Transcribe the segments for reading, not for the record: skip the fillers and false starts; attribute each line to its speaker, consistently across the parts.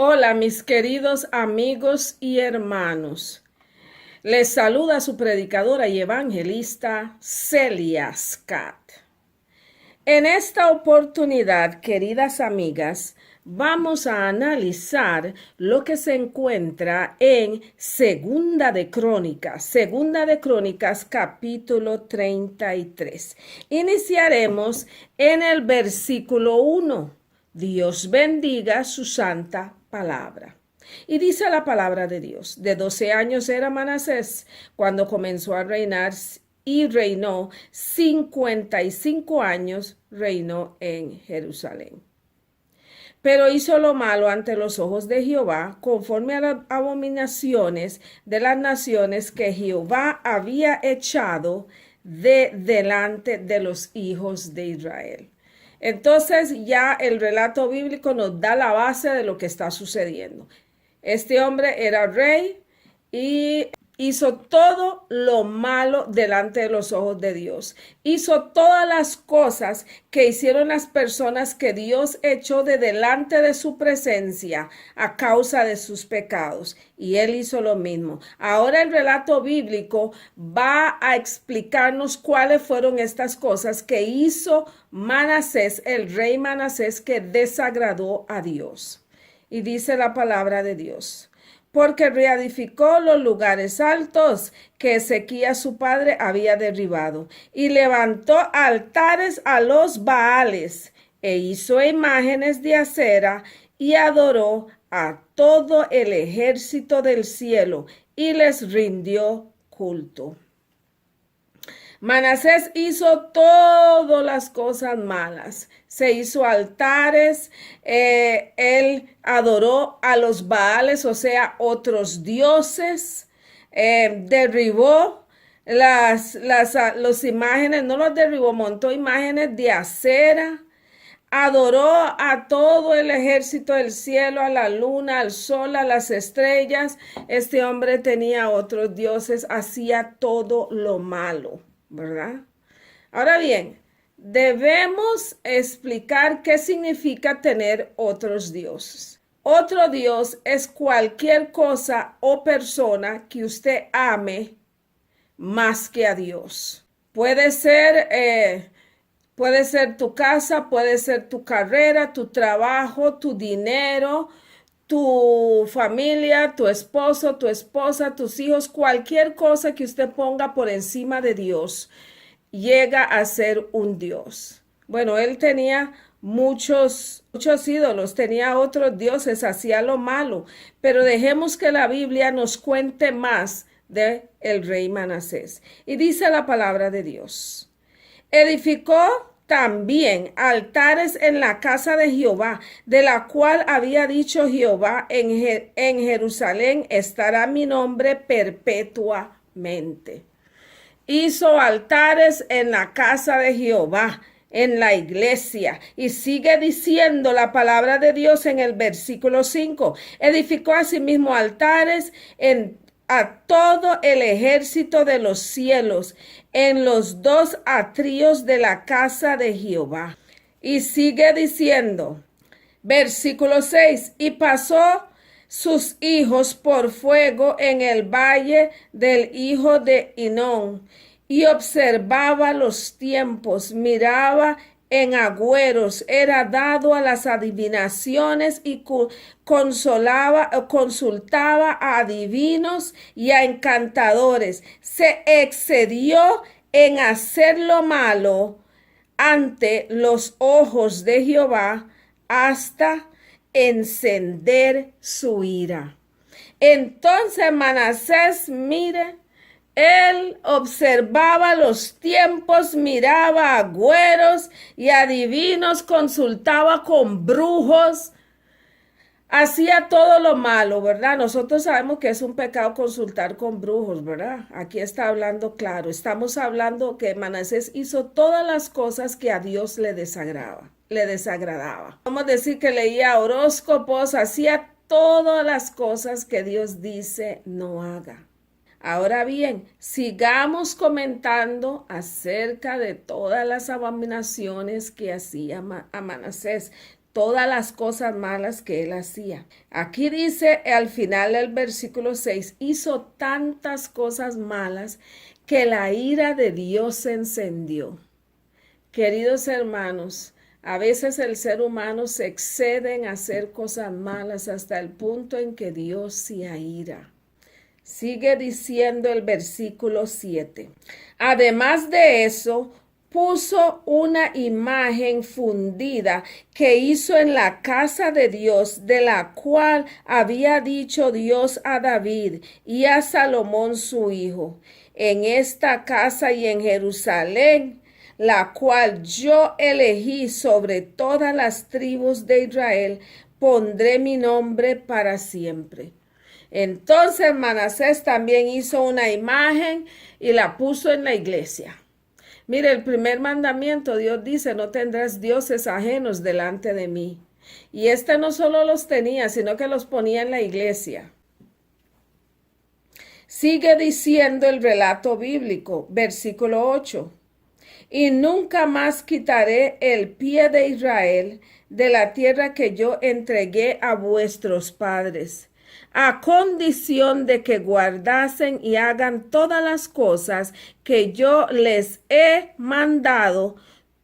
Speaker 1: Hola, mis queridos amigos y hermanos. Les saluda su predicadora y evangelista Celia Scott. En esta oportunidad, queridas amigas, vamos a analizar lo que se encuentra en Segunda de Crónicas, capítulo 33. Iniciaremos en el versículo 1. Dios bendiga su santa palabra. Y dice la palabra de Dios: de 12 años era Manasés cuando comenzó a reinar, y reinó 55 años, reinó en Jerusalén. Pero hizo lo malo ante los ojos de Jehová, conforme a las abominaciones de las naciones que Jehová había echado de delante de los hijos de Israel. Entonces ya el relato bíblico nos da la base de lo que está sucediendo. Este hombre era rey y hizo todo lo malo delante de los ojos de Dios. Hizo todas las cosas que hicieron las personas que Dios echó de delante de su presencia a causa de sus pecados. Y él hizo lo mismo. Ahora el relato bíblico va a explicarnos cuáles fueron estas cosas que hizo Manasés, el rey Manasés, que desagradó a Dios. Y dice la palabra de Dios: porque reedificó los lugares altos que Ezequías su padre había derribado, y levantó altares a los Baales, e hizo imágenes de acera, y adoró a todo el ejército del cielo, y les rindió culto. Manasés hizo todas las cosas malas. Se hizo altares, él adoró a los Baales, o sea, otros dioses, derribó los imágenes, no los derribó, montó imágenes de acera, adoró a todo el ejército del cielo, a la luna, al sol, a las estrellas. Este hombre tenía otros dioses, hacía todo lo malo, ¿verdad? Ahora bien, debemos explicar qué significa tener otros dioses. Otro Dios es cualquier cosa o persona que usted ame más que a Dios. Puede ser tu casa, puede ser tu carrera, tu trabajo, tu dinero, tu familia, tu esposo, tu esposa, tus hijos, cualquier cosa que usted ponga por encima de Dios llega a ser un Dios. Bueno, él tenía muchos ídolos, tenía otros dioses, hacía lo malo, pero dejemos que la Biblia nos cuente más de el rey Manasés. Y dice la palabra de Dios: edificó también altares en la casa de Jehová, de la cual había dicho Jehová: en Jerusalén estará mi nombre perpetuamente. Hizo altares en la casa de Jehová, en la iglesia, y sigue diciendo la palabra de Dios en el versículo 5. Edificó asimismo altares a todo el ejército de los cielos, en los dos atrios de la casa de Jehová. Y sigue diciendo, versículo 6, y pasó sus hijos por fuego en el valle del hijo de Hinón, y observaba los tiempos, miraba en agüeros, era dado a las adivinaciones y consultaba a adivinos y a encantadores. Se excedió en hacer lo malo ante los ojos de Jehová hasta encender su ira. Entonces Manasés, mire, él observaba los tiempos, miraba agüeros y adivinos, consultaba con brujos, hacía todo lo malo, ¿verdad? Nosotros sabemos que es un pecado consultar con brujos, ¿verdad? Aquí está hablando claro. Estamos hablando que Manasés hizo todas las cosas que a Dios le desagradaba. Vamos a decir que leía horóscopos, hacía todas las cosas que Dios dice no haga. Ahora bien, sigamos comentando acerca de todas las abominaciones que hacía a Manasés, todas las cosas malas que él hacía. Aquí dice al final del versículo 6, hizo tantas cosas malas que la ira de Dios se encendió. Queridos hermanos, a veces el ser humano se excede en hacer cosas malas hasta el punto en que Dios se aira. Sigue diciendo el versículo 7. Además de eso, puso una imagen fundida que hizo en la casa de Dios, de la cual había dicho Dios a David y a Salomón su hijo: en esta casa y en Jerusalén, la cual yo elegí sobre todas las tribus de Israel, pondré mi nombre para siempre. Entonces Manasés también hizo una imagen y la puso en la iglesia. Mire, el primer mandamiento, Dios dice, no tendrás dioses ajenos delante de mí. Y no solo los tenía, sino que los ponía en la iglesia. Sigue diciendo el relato bíblico, versículo 8. Y nunca más quitaré el pie de Israel de la tierra que yo entregué a vuestros padres, a condición de que guardasen y hagan todas las cosas que yo les he mandado,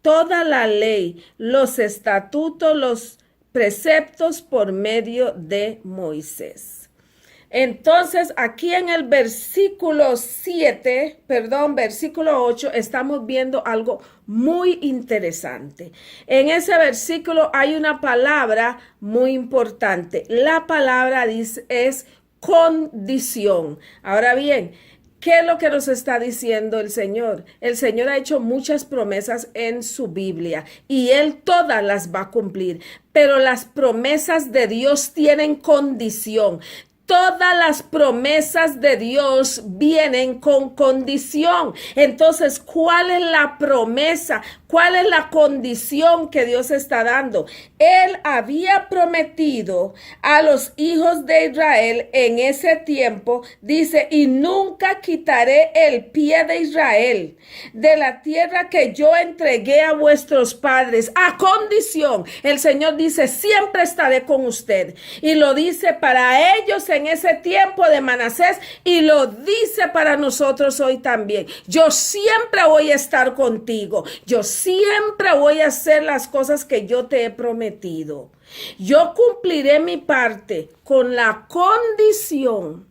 Speaker 1: toda la ley, los estatutos, los preceptos por medio de Moisés. Entonces, aquí en el versículo 8, estamos viendo algo muy interesante. En ese versículo hay una palabra muy importante. La palabra es condición. Ahora bien, ¿qué es lo que nos está diciendo el Señor? El Señor ha hecho muchas promesas en su Biblia y Él todas las va a cumplir. Pero las promesas de Dios tienen condición. Todas las promesas de Dios vienen con condición. Entonces, ¿cuál es la promesa? ¿Cuál es la condición que Dios está dando? Él había prometido a los hijos de Israel en ese tiempo, dice, y nunca quitaré el pie de Israel de la tierra que yo entregué a vuestros padres, a condición. El Señor dice, siempre estaré con usted. Y lo dice para ellos en ese tiempo de Manasés y lo dice para nosotros hoy también. Yo siempre voy a estar contigo. Yo siempre voy a hacer las cosas que yo te he prometido. Yo cumpliré mi parte con la condición.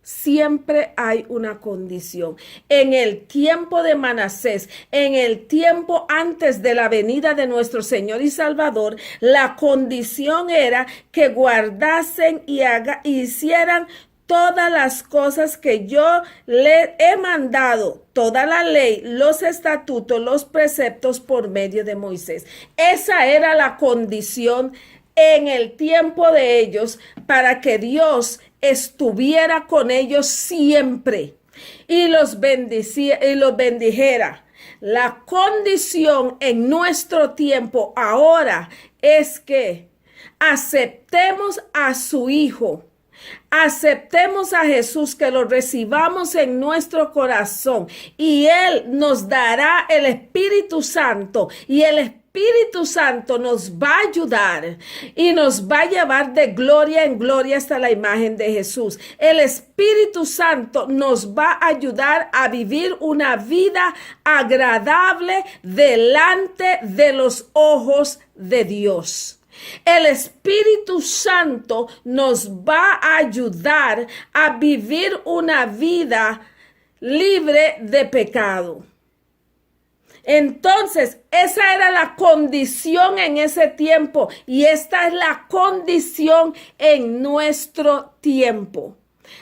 Speaker 1: Siempre hay una condición. En el tiempo de Manasés, en el tiempo antes de la venida de nuestro Señor y Salvador, la condición era que guardasen y hicieran todas las cosas que yo le he mandado, toda la ley, los estatutos, los preceptos por medio de Moisés. Esa era la condición en el tiempo de ellos para que Dios estuviera con ellos siempre y los bendijera. La condición en nuestro tiempo ahora es que aceptemos a su Hijo. Aceptemos a Jesús, que lo recibamos en nuestro corazón y Él nos dará el Espíritu Santo y el Espíritu Santo nos va a ayudar y nos va a llevar de gloria en gloria hasta la imagen de Jesús. El Espíritu Santo nos va a ayudar a vivir una vida agradable delante de los ojos de Dios. El Espíritu Santo nos va a ayudar a vivir una vida libre de pecado. Entonces, esa era la condición en ese tiempo y esta es la condición en nuestro tiempo.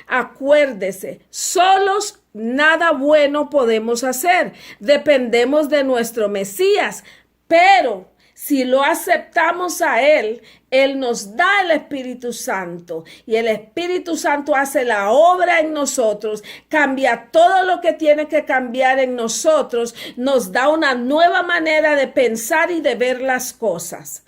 Speaker 1: Acuérdese, solos nada bueno podemos hacer. Dependemos de nuestro Mesías, pero si lo aceptamos a Él, Él nos da el Espíritu Santo y el Espíritu Santo hace la obra en nosotros, cambia todo lo que tiene que cambiar en nosotros, nos da una nueva manera de pensar y de ver las cosas.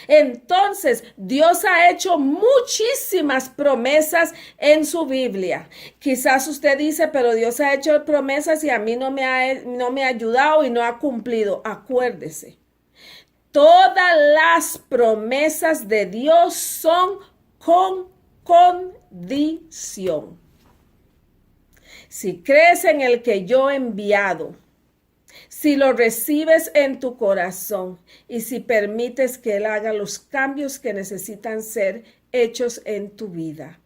Speaker 1: Entonces, Dios ha hecho muchísimas promesas en su Biblia. Quizás usted dice, pero Dios ha hecho promesas y a mí no me ha ayudado y no ha cumplido. Acuérdese. Todas las promesas de Dios son con condición. Si crees en el que yo he enviado, si lo recibes en tu corazón y si permites que Él haga los cambios que necesitan ser hechos en tu vida,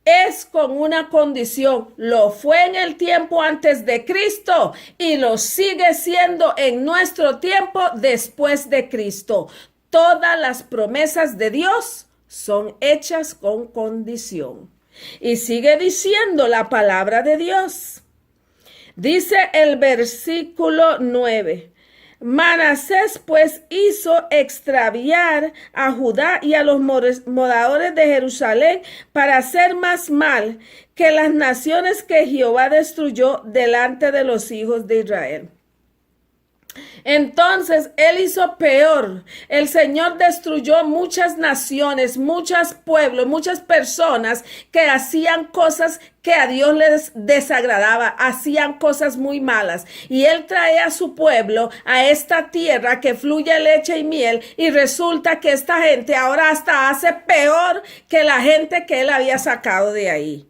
Speaker 1: es con una condición. Lo fue en el tiempo antes de Cristo y lo sigue siendo en nuestro tiempo después de Cristo. Todas las promesas de Dios son hechas con condición. Y sigue diciendo la palabra de Dios. Dice el versículo 9. Manasés pues hizo extraviar a Judá y a los moradores de Jerusalén para hacer más mal que las naciones que Jehová destruyó delante de los hijos de Israel. Entonces él hizo peor. El Señor destruyó muchas naciones, muchos pueblos, muchas personas que hacían cosas que a Dios les desagradaba, hacían cosas muy malas. Y Él trae a su pueblo a esta tierra que fluye leche y miel, y resulta que esta gente ahora hasta hace peor que la gente que Él había sacado de ahí.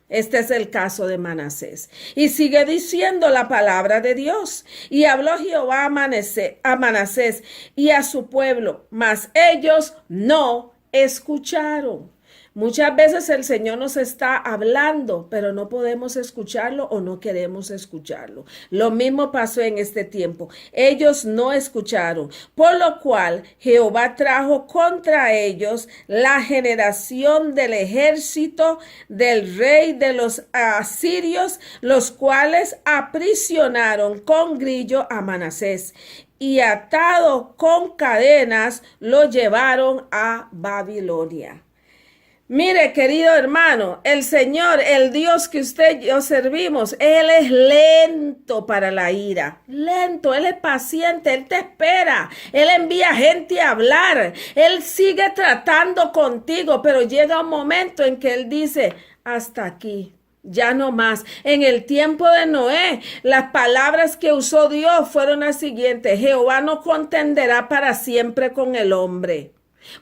Speaker 1: Este es el caso de Manasés. Y sigue diciendo la palabra de Dios. Y habló Jehová a Manasés y a su pueblo, mas ellos no escucharon. Muchas veces el Señor nos está hablando, pero no podemos escucharlo o no queremos escucharlo. Lo mismo pasó en este tiempo. Ellos no escucharon, por lo cual Jehová trajo contra ellos la generación del ejército del rey de los asirios, los cuales aprisionaron con grillo a Manasés y atado con cadenas lo llevaron a Babilonia. Mire, querido hermano, el Señor, el Dios que usted y yo servimos, Él es lento para la ira, lento, Él es paciente, Él te espera, Él envía gente a hablar, Él sigue tratando contigo, pero llega un momento en que Él dice, hasta aquí. Ya no más. En el tiempo de Noé, las palabras que usó Dios fueron las siguientes: Jehová no contenderá para siempre con el hombre,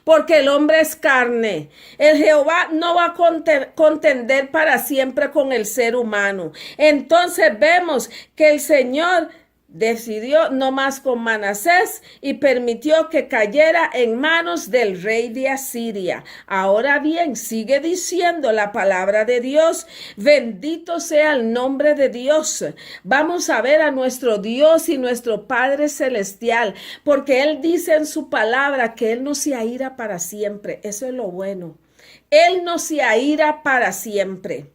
Speaker 1: porque el hombre es carne. El Jehová no va a contender para siempre con el ser humano. Entonces vemos que el Señor decidió no más con Manasés y permitió que cayera en manos del rey de Asiria. Ahora bien, sigue diciendo la palabra de Dios. Bendito sea el nombre de Dios. Vamos a ver a nuestro Dios y nuestro Padre Celestial, porque Él dice en su palabra que Él no se aira para siempre. Eso es lo bueno. Él no se aira para siempre.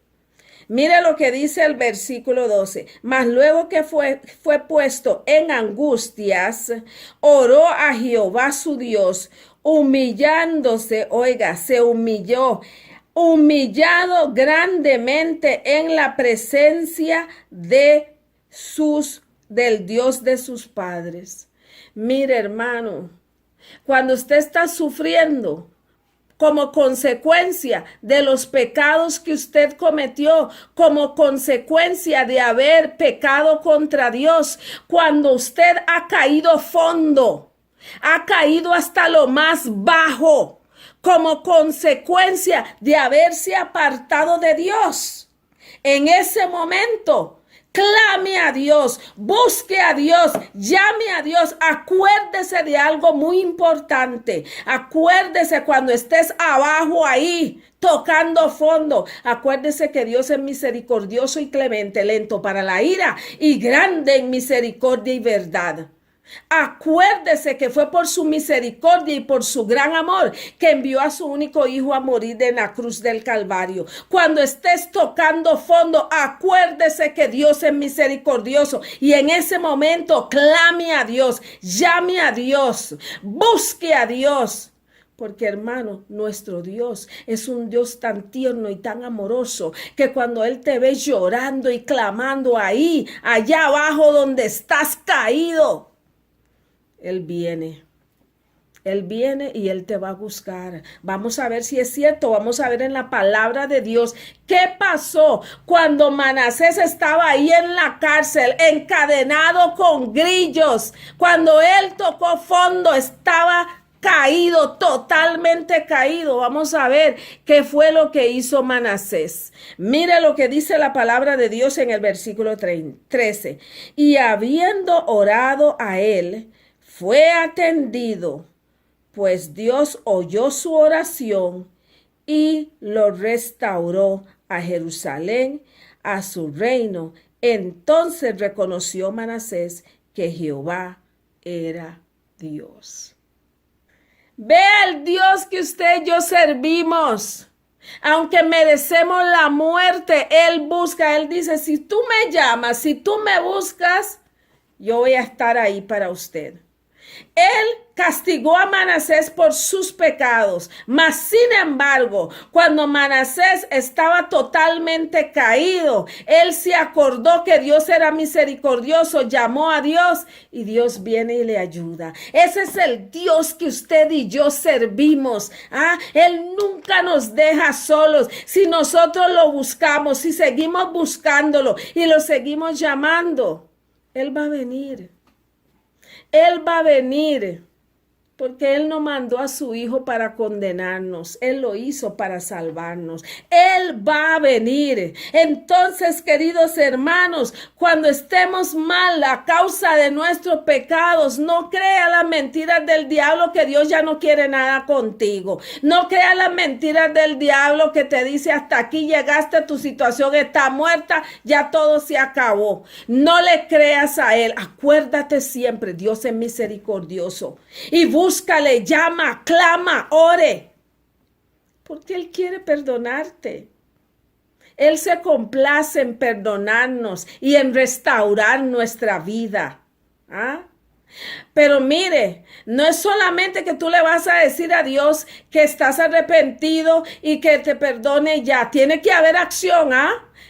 Speaker 1: Mire lo que dice el versículo 12. Mas luego que fue puesto en angustias, oró a Jehová su Dios, humillándose, oiga, se humilló, humillado grandemente en la presencia del Dios de sus padres. Mire, hermano, cuando usted está sufriendo como consecuencia de los pecados que usted cometió, como consecuencia de haber pecado contra Dios, cuando usted ha caído fondo, ha caído hasta lo más bajo, como consecuencia de haberse apartado de Dios, en ese momento, clame a Dios, busque a Dios, llame a Dios, acuérdese de algo muy importante. Acuérdese cuando estés abajo ahí, tocando fondo. Acuérdese que Dios es misericordioso y clemente, lento para la ira y grande en misericordia y verdad. Acuérdese que fue por su misericordia y por su gran amor que envió a su único hijo a morir en la cruz del Calvario. Cuando estés tocando fondo, acuérdese que Dios es misericordioso y en ese momento clame a Dios, llame a Dios, busque a Dios. Porque, hermano, nuestro Dios es un Dios tan tierno y tan amoroso que cuando Él te ve llorando y clamando ahí, allá abajo donde estás caído, Él viene. Él viene y Él te va a buscar. Vamos a ver si es cierto. Vamos a ver en la palabra de Dios qué pasó cuando Manasés estaba ahí en la cárcel, encadenado con grillos. Cuando él tocó fondo, estaba caído, totalmente caído. Vamos a ver qué fue lo que hizo Manasés. Mire lo que dice la palabra de Dios en el versículo 13. Y habiendo orado a él, fue atendido, pues Dios oyó su oración y lo restauró a Jerusalén, a su reino. Entonces reconoció Manasés que Jehová era Dios. Ve al Dios que usted y yo servimos. Aunque merecemos la muerte, Él busca, Él dice, si tú me llamas, si tú me buscas, yo voy a estar ahí para usted. Él castigó a Manasés por sus pecados, mas sin embargo, cuando Manasés estaba totalmente caído, él se acordó que Dios era misericordioso, llamó a Dios y Dios viene y le ayuda. Ese es el Dios que usted y yo servimos. Él nunca nos deja solos. Si nosotros lo buscamos, si seguimos buscándolo y lo seguimos llamando, Él va a venir. Él va a venir porque Él no mandó a su Hijo para condenarnos. Él lo hizo para salvarnos. Él va a venir. Entonces, queridos hermanos, cuando estemos mal a causa de nuestros pecados, no crea las mentiras del diablo que Dios ya no quiere nada contigo. No crea las mentiras del diablo que te dice hasta aquí llegaste, tu situación está muerta, ya todo se acabó. No le creas a él. Acuérdate siempre, Dios es misericordioso. Y búscale, llama, clama, ore. Porque Él quiere perdonarte. Él se complace en perdonarnos y en restaurar nuestra vida. Pero mire, no es solamente que tú le vas a decir a Dios que estás arrepentido y que te perdone ya. Tiene que haber acción,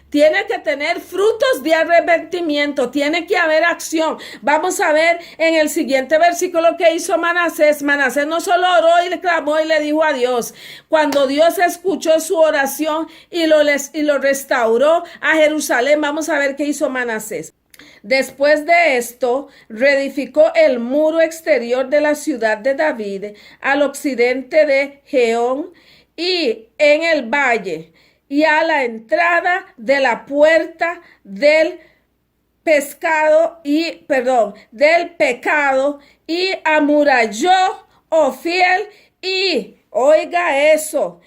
Speaker 1: Tiene que tener frutos de arrepentimiento, tiene que haber acción. Vamos a ver en el siguiente versículo que hizo Manasés. Manasés no solo oró y le clamó y le dijo a Dios. Cuando Dios escuchó su oración y lo restauró a Jerusalén, vamos a ver qué hizo Manasés. Después de esto, reedificó el muro exterior de la ciudad de David al occidente de Geón y en el valle y a la entrada de la puerta del pecado y amuralló Ofiel y oiga esto,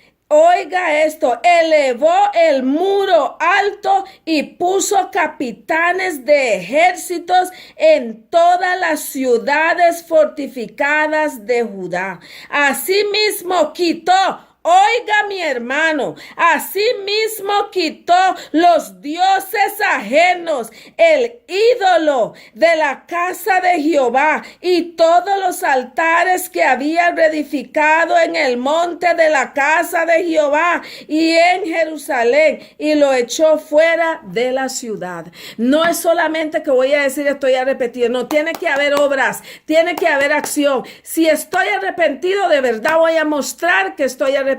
Speaker 1: elevó el muro alto y puso capitanes de ejércitos en todas las ciudades fortificadas de Judá. Asimismo quitó, oiga mi hermano, asimismo quitó los dioses ajenos, el ídolo de la casa de Jehová y todos los altares que había reedificado en el monte de la casa de Jehová y en Jerusalén y lo echó fuera de la ciudad. No es solamente que voy a decir estoy arrepentido, no, tiene que haber obras, tiene que haber acción. Si estoy arrepentido, de verdad voy a mostrar que estoy arrepentido.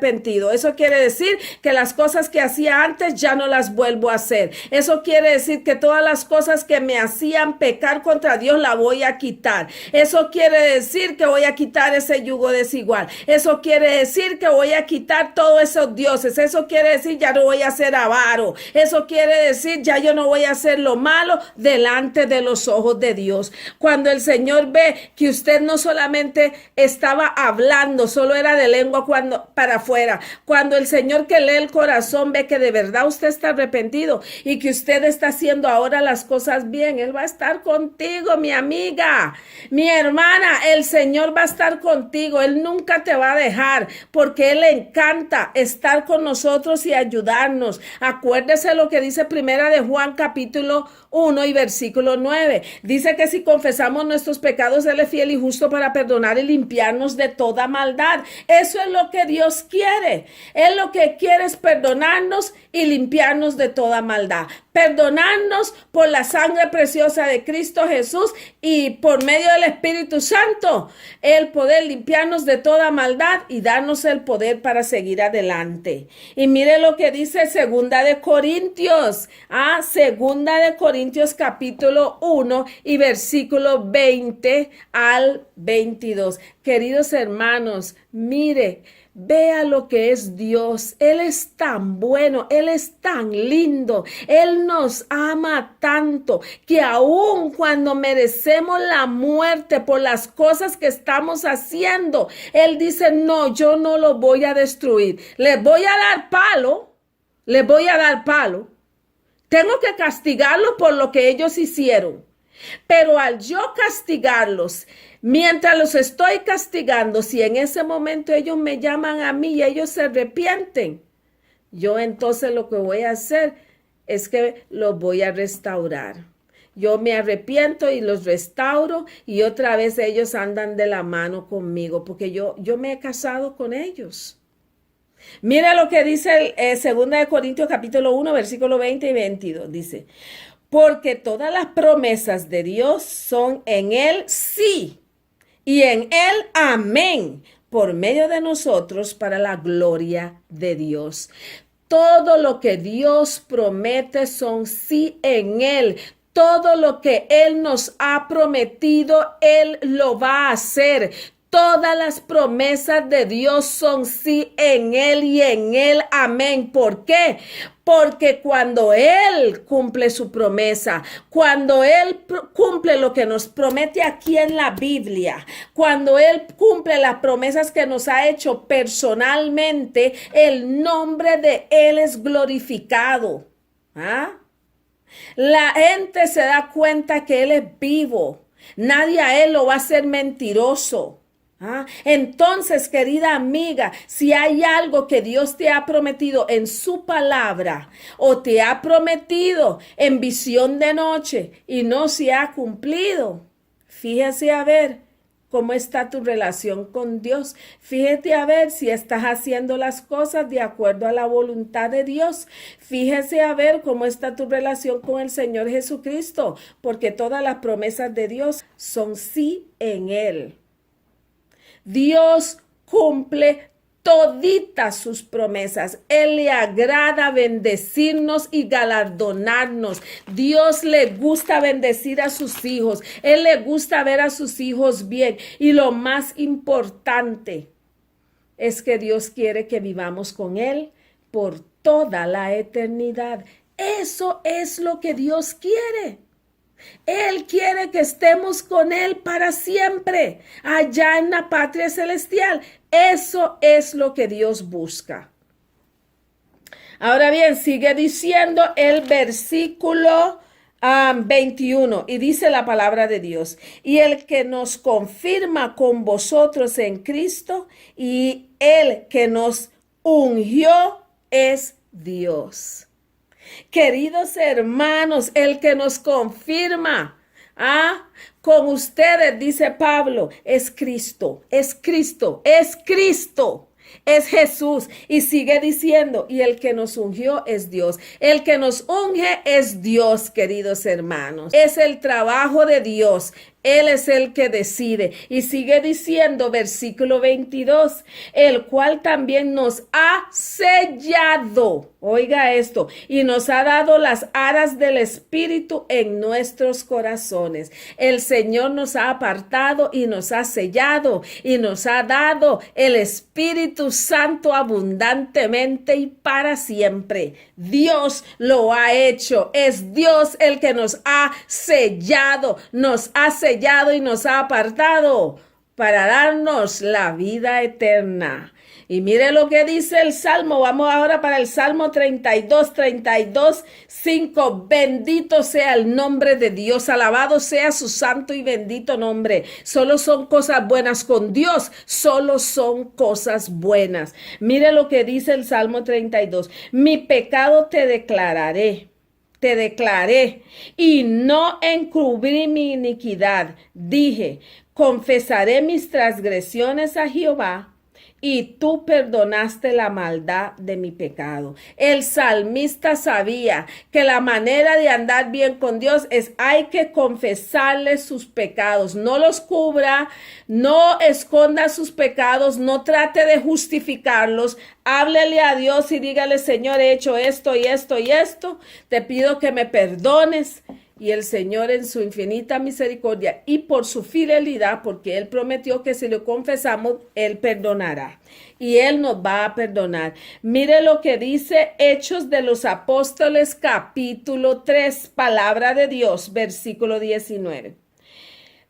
Speaker 1: Eso quiere decir que las cosas que hacía antes ya no las vuelvo a hacer. Eso quiere decir que todas las cosas que me hacían pecar contra Dios la voy a quitar. Eso quiere decir que voy a quitar ese yugo desigual. Eso quiere decir que voy a quitar todos esos dioses. Eso quiere decir ya no voy a ser avaro. Eso quiere decir ya yo no voy a hacer lo malo delante de los ojos de Dios. Cuando el Señor ve que usted no solamente estaba hablando, solo era de lengua para afuera. Cuando el Señor que lee el corazón ve que de verdad usted está arrepentido y que usted está haciendo ahora las cosas bien, Él va a estar contigo, mi amiga, mi hermana. El Señor va a estar contigo. Él nunca te va a dejar porque Él le encanta estar con nosotros y ayudarnos. Acuérdese lo que dice Primera de Juan capítulo 1 y versículo 9. Dice que si confesamos nuestros pecados, Él es fiel y justo para perdonar y limpiarnos de toda maldad. Eso es lo que Dios quiere. Él lo que quiere es perdonarnos y limpiarnos de toda maldad. Perdonarnos por la sangre preciosa de Cristo Jesús y por medio del Espíritu Santo, el poder limpiarnos de toda maldad y darnos el poder para seguir adelante. Y mire lo que dice Segunda de Corintios, Segunda de Corintios capítulo 1 y versículo 20 al 22. Queridos hermanos, mire, vea lo que es Dios. Él es tan bueno, Él es tan lindo, Él nos ama tanto que aun cuando merecemos la muerte por las cosas que estamos haciendo, Él dice, no, yo no lo voy a destruir. Les voy a dar palo, les voy a dar palo. Tengo que castigarlos por lo que ellos hicieron. Pero al yo castigarlos, mientras los estoy castigando, si en ese momento ellos me llaman a mí y ellos se arrepienten, yo entonces lo que voy a hacer es que los voy a restaurar. Yo me arrepiento y los restauro y otra vez ellos andan de la mano conmigo porque yo me he casado con ellos. Mira lo que dice el 2 Corintios capítulo 1, versículo 20 y 22. Dice, porque todas las promesas de Dios son en Él sí y en Él amén, por medio de nosotros para la gloria de Dios. Todo lo que Dios promete son sí en Él. Todo lo que Él nos ha prometido, Él lo va a hacer. Todas las promesas de Dios son sí en Él y en Él amén. ¿Por qué? Porque cuando Él cumple su promesa, cuando Él cumple lo que nos promete aquí en la Biblia, cuando Él cumple las promesas que nos ha hecho personalmente, el nombre de Él es glorificado. La gente se da cuenta que Él es vivo. Nadie a Él lo va a hacer mentiroso. Entonces, querida amiga, si hay algo que Dios te ha prometido en su palabra o te ha prometido en visión de noche y no se ha cumplido, fíjese a ver cómo está tu relación con Dios. Fíjate a ver si estás haciendo las cosas de acuerdo a la voluntad de Dios. Fíjese a ver cómo está tu relación con el Señor Jesucristo, porque todas las promesas de Dios son sí en Él. Dios cumple toditas sus promesas. Él le agrada bendecirnos y galardonarnos. Dios le gusta bendecir a sus hijos. Él le gusta ver a sus hijos bien. Y lo más importante es que Dios quiere que vivamos con Él por toda la eternidad. Eso es lo que Dios quiere. Él quiere que estemos con Él para siempre, allá en la patria celestial. Eso es lo que Dios busca. Ahora bien, sigue diciendo el versículo 21 y dice la palabra de Dios. Y el que nos confirma con vosotros en Cristo y el que nos ungió es Dios. Queridos hermanos, el que nos confirma con ustedes, dice Pablo, es Cristo, es Cristo, es Cristo. Es Jesús. Y sigue diciendo, y el que nos ungió es Dios. El que nos unge es Dios, queridos hermanos. Es el trabajo de Dios. Él es el que decide. Y sigue diciendo, versículo 22, el cual también nos ha sellado. Oiga esto, y nos ha dado las aras del Espíritu en nuestros corazones. El Señor nos ha apartado y nos ha sellado y nos ha dado el Espíritu Santo abundantemente y para siempre. Dios lo ha hecho. Es Dios el que nos ha sellado y nos ha apartado para darnos la vida eterna. Y mire lo que dice el Salmo. Vamos ahora para el Salmo 32, 5. Bendito sea el nombre de Dios. Alabado sea su santo y bendito nombre. Solo son cosas buenas con Dios. Solo son cosas buenas. Mire lo que dice el Salmo 32. Mi pecado te declararé y no encubrí mi iniquidad. Dije, confesaré mis transgresiones a Jehová y tú perdonaste la maldad de mi pecado. El salmista sabía que la manera de andar bien con Dios es hay que confesarle sus pecados. No los cubra, no esconda sus pecados, no trate de justificarlos. Háblele a Dios y dígale, Señor, he hecho esto y esto y esto. Te pido que me perdones. Y el Señor en su infinita misericordia y por su fidelidad, porque Él prometió que si lo confesamos, Él perdonará. Y Él nos va a perdonar. Mire lo que dice Hechos de los Apóstoles capítulo 3, palabra de Dios, versículo 19.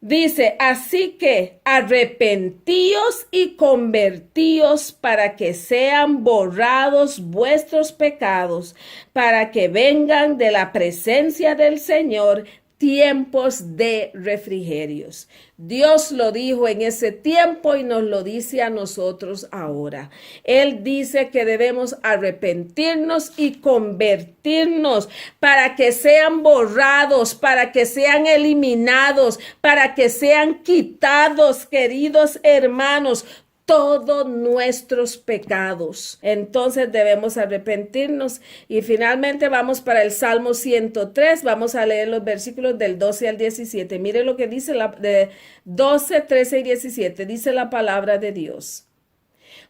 Speaker 1: Dice, así que arrepentíos y convertíos para que sean borrados vuestros pecados, para que vengan de la presencia del Señor tiempos de refrigerios. Dios lo dijo en ese tiempo y nos lo dice a nosotros ahora. Él dice que debemos arrepentirnos y convertirnos para que sean borrados, para que sean eliminados, para que sean quitados, queridos hermanos, todos nuestros pecados. Entonces debemos arrepentirnos. Y finalmente vamos para el Salmo 103. Vamos a leer los versículos del 12 al 17. Mire lo que dice de 12, 13 y 17. Dice la palabra de Dios.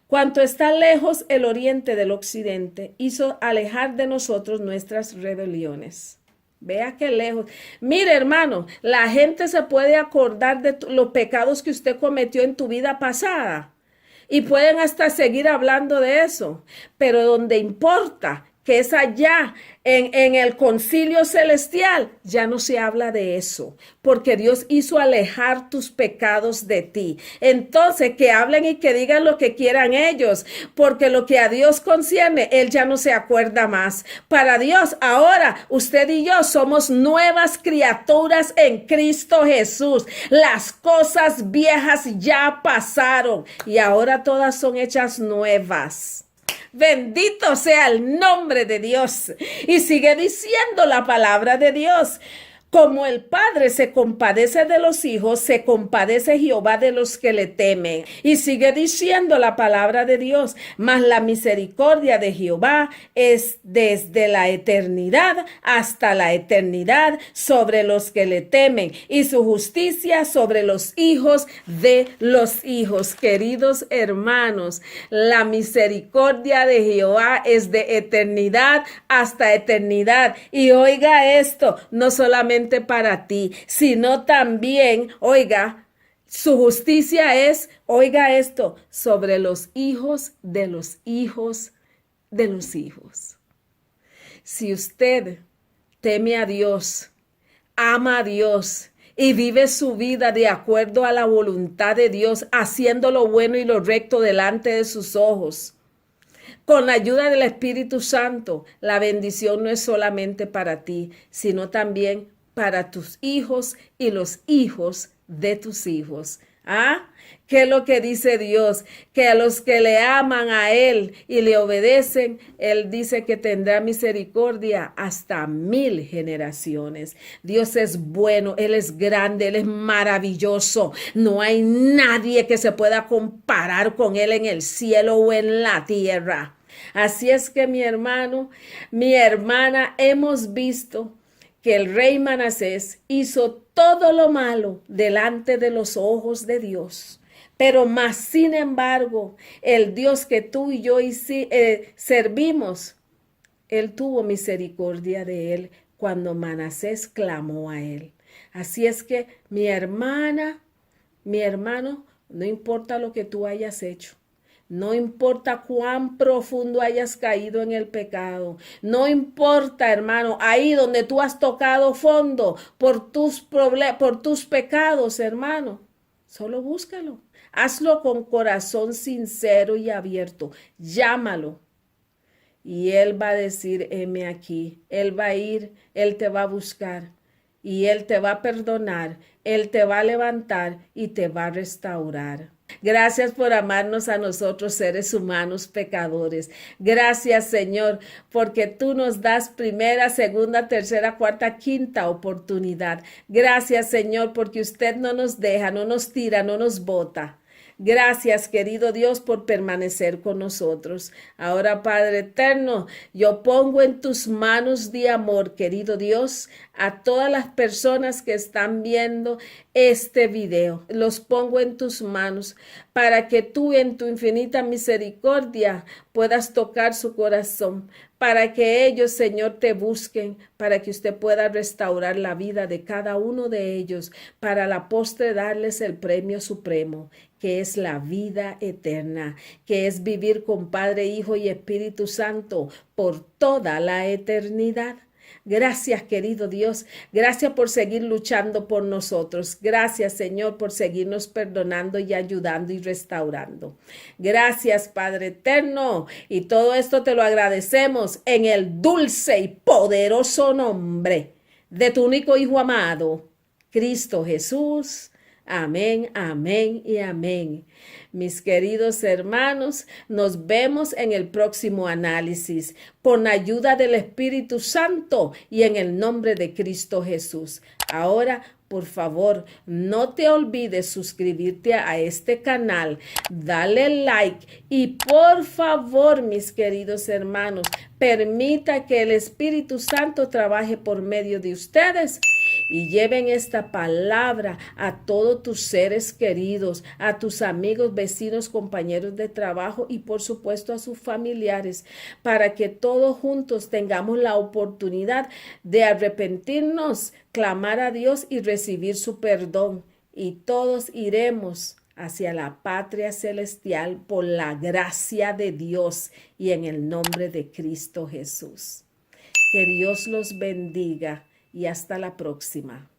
Speaker 1: Cuanto está lejos el oriente del occidente, hizo alejar de nosotros nuestras rebeliones. Vea qué lejos. Mire, hermano, la gente se puede acordar de los pecados que usted cometió en tu vida pasada. Y pueden hasta seguir hablando de eso, pero donde importa, que es allá en el concilio celestial, ya no se habla de eso, porque Dios hizo alejar tus pecados de ti. Entonces, que hablen y que digan lo que quieran ellos, porque lo que a Dios concierne, Él ya no se acuerda más. Para Dios, ahora usted y yo somos nuevas criaturas en Cristo Jesús. Las cosas viejas ya pasaron y ahora todas son hechas nuevas. Bendito sea el nombre de Dios. Y sigue diciendo la palabra de Dios. Como el Padre se compadece de los hijos, se compadece Jehová de los que le temen. Y sigue diciendo la palabra de Dios, mas la misericordia de Jehová es desde la eternidad hasta la eternidad sobre los que le temen, y su justicia sobre los hijos de los hijos. Queridos hermanos, la misericordia de Jehová es de eternidad hasta eternidad. Y oiga esto, no solamente para ti, sino también, oiga, su justicia es, oiga esto, sobre los hijos de los hijos de los hijos. Si usted teme a Dios, ama a Dios y vive su vida de acuerdo a la voluntad de Dios, haciendo lo bueno y lo recto delante de sus ojos, con la ayuda del Espíritu Santo, la bendición no es solamente para ti, sino también para tus hijos y los hijos de tus hijos. ¿Ah? ¿Qué es lo que dice Dios? Que a los que le aman a Él y le obedecen, Él dice que tendrá misericordia hasta 1000 generaciones. Dios es bueno, Él es grande, Él es maravilloso. No hay nadie que se pueda comparar con Él en el cielo o en la tierra. Así es que mi hermano, mi hermana, hemos visto que el rey Manasés hizo todo lo malo delante de los ojos de Dios. Pero más sin embargo, el Dios que tú y yo servimos, Él tuvo misericordia de él cuando Manasés clamó a Él. Así es que mi hermana, mi hermano, no importa lo que tú hayas hecho. No importa cuán profundo hayas caído en el pecado. No importa, hermano, ahí donde tú has tocado fondo por tus pecados, hermano. Solo búscalo. Hazlo con corazón sincero y abierto. Llámalo. Y Él va a decir, heme aquí. Él va a ir, Él te va a buscar. Y Él te va a perdonar. Él te va a levantar y te va a restaurar. Gracias por amarnos a nosotros, seres humanos pecadores. Gracias, Señor, porque tú nos das primera, segunda, tercera, cuarta, quinta oportunidad. Gracias, Señor, porque usted no nos deja, no nos tira, no nos bota. Gracias, querido Dios, por permanecer con nosotros. Ahora, Padre eterno, yo pongo en tus manos de amor, querido Dios, a todas las personas que están viendo este video. Los pongo en tus manos para que tú en tu infinita misericordia puedas tocar su corazón, para que ellos, Señor, te busquen, para que usted pueda restaurar la vida de cada uno de ellos, para la postre darles el premio supremo, que es la vida eterna, que es vivir con Padre, Hijo y Espíritu Santo por toda la eternidad. Gracias, querido Dios. Gracias por seguir luchando por nosotros. Gracias, Señor, por seguirnos perdonando y ayudando y restaurando. Gracias, Padre eterno. Y todo esto te lo agradecemos en el dulce y poderoso nombre de tu único Hijo amado, Cristo Jesús. Amén, amén y amén. Mis queridos hermanos, nos vemos en el próximo análisis con ayuda del Espíritu Santo y en el nombre de Cristo Jesús. Ahora, por favor, no te olvides suscribirte a este canal, dale like y por favor, mis queridos hermanos, permita que el Espíritu Santo trabaje por medio de ustedes y lleven esta palabra a todos tus seres queridos, a tus amigos, vecinos, compañeros de trabajo y por supuesto a sus familiares, para que todos juntos tengamos la oportunidad de arrepentirnos, clamar a Dios y recibir su perdón. Y todos iremos hacia la patria celestial por la gracia de Dios y en el nombre de Cristo Jesús. Que Dios los bendiga y hasta la próxima.